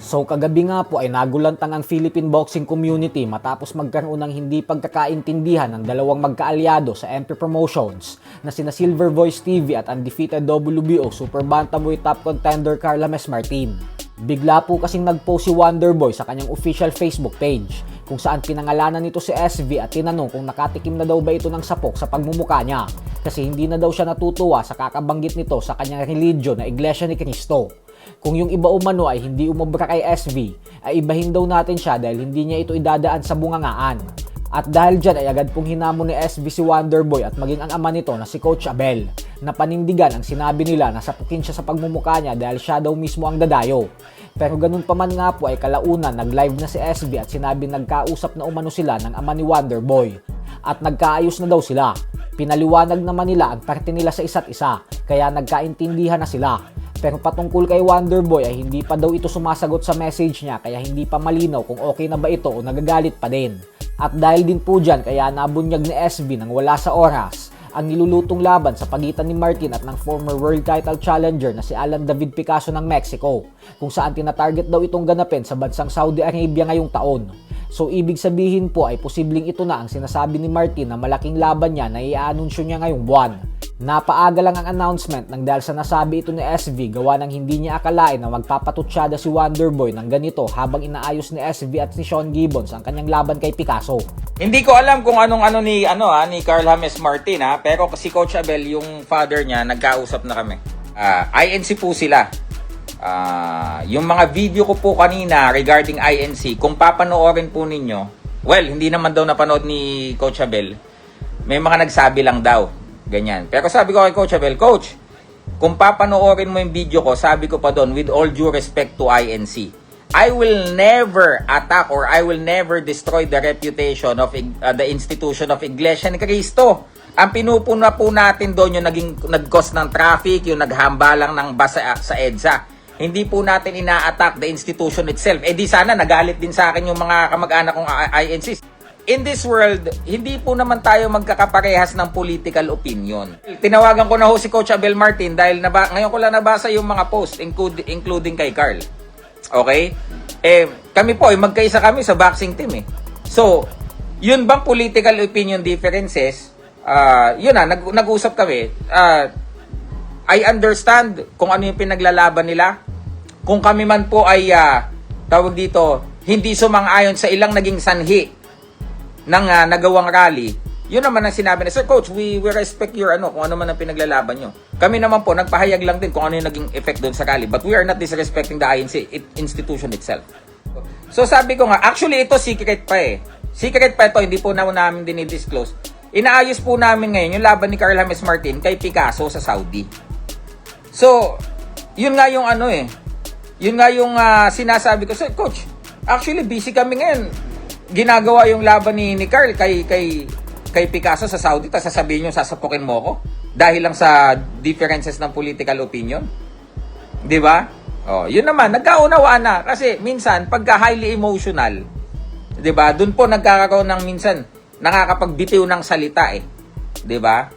So kagabi nga po ay nagulantang ang Philippine boxing community matapos magkaroon ng hindi pagkakaintindihan ng dalawang magkaalyado sa MP Promotions na sina Silver Voice TV at undefeated WBO Super Bantamweight top contender Carl James Martin. Bigla po kasing nag-post si Wonderboy sa kanyang official Facebook page kung saan pinangalanan nito si SV at tinanong kung nakatikim na daw ba ito ng sapok sa pagmumuka niya kasi hindi na daw siya natutuwa sa kakabanggit nito sa kanyang religion na Iglesia ni Cristo. Kung yung iba umano ay hindi umobra kay SV, ay ibahin daw natin siya dahil hindi niya ito idadaan sa bungangaan. At dahil dyan ay agad pong hinamon ni SV si Wonderboy at maging ang ama nito na si Coach Abel na panindigan ang sinabi nila na sapukin siya sa pagmumuka niya dahil siya daw mismo ang dadayo. Pero ganun pa man nga po ay kalaunan nag-live na si SV at sinabi nagkausap na umano sila ng ama ni Wonderboy at nagkaayos na daw sila. Pinaliwanag naman nila ang parte nila sa isa't isa kaya nagkaintindihan na sila. Pero patungkol kay Wonderboy ay hindi pa daw ito sumasagot sa message niya kaya hindi pa malinaw kung okay na ba ito o nagagalit pa din. At dahil din po dyan kaya nabunyag ni SB nang wala sa oras ang nilulutong laban sa pagitan ni Martin at ng former world title challenger na si Alan David Picasso ng Mexico kung saan tinatarget daw itong ganapin sa bansang Saudi Arabia ngayong taon. So ibig sabihin po ay posibleng ito na ang sinasabi ni Martin na malaking laban niya na i-anunsyo niya ngayong buwan. Napaaga lang ang announcement nang dahil sa nasabi ito ni SV gawa ng hindi niya akalain na magpapatutsyada si Wonderboy ng ganito habang inaayos ni SV at ni Sean Gibbons ang kanyang laban kay Picasso. Hindi ko alam kung anong ni Carl James Martin pero si Coach Abel yung father niya nagkausap na kami. INC po sila. Yung mga video ko po kanina regarding INC, kung papanoorin po ninyo, well, hindi naman daw napanood ni Coach Abel. May mga nagsabi lang daw. Ganyan. Pero sabi ko kay Coach Abel, Coach, kung papanoorin mo yung video ko, sabi ko pa doon, with all due respect to INC, I will never attack or I will never destroy the reputation of the institution of Iglesia ni Cristo. Ang pinupuna po natin doon yung nag-cause ng traffic, yung naghambalang ng basa sa EDSA. Hindi po natin ina-attack the institution itself. Eh di sana nagalit din sa akin yung mga kamag-anak kong INC. In this world, hindi po naman tayo magkakaparehas ng political opinion. Tinawagan ko na ho si Coach Abel Martin dahil ngayon ko lang nabasa yung mga post, including kay Carl. Okay? Kami po, magkaisa kami sa boxing team . So, yun bang political opinion differences? Yun na, nag-usap kami. I understand kung ano yung pinaglalaban nila. Kung kami man po ay, tawag dito, hindi sumang-ayon sa ilang naging sanhi ng nagawang rally, yun naman ang sinabi na, Sir Coach, we respect your kung ano man ang pinaglalaban nyo. Kami naman po, nagpahayag lang din kung ano yung naging effect doon sa rally. But we are not disrespecting the INC institution itself. So sabi ko nga, actually ito secret pa . Secret pa ito, hindi po namin dinidisclose. Inaayos po namin ngayon yung laban ni Carl James Martin kay Picasso sa Saudi. So, yun nga yung yun nga yung sinasabi ko, Sir Coach, actually busy kami ngayon. Ginagawa yung laban ni Carl kay Picasso sa Saudi, tapos sasabihin nyo, sasapukin mo ako dahil lang sa differences ng political opinion. Di ba? Yun naman, nagkaunawaan na. Kasi minsan, pagka highly emotional, di ba, dun po nagkakaroon ng minsan, nakakapagbitiw ng salita . Di ba?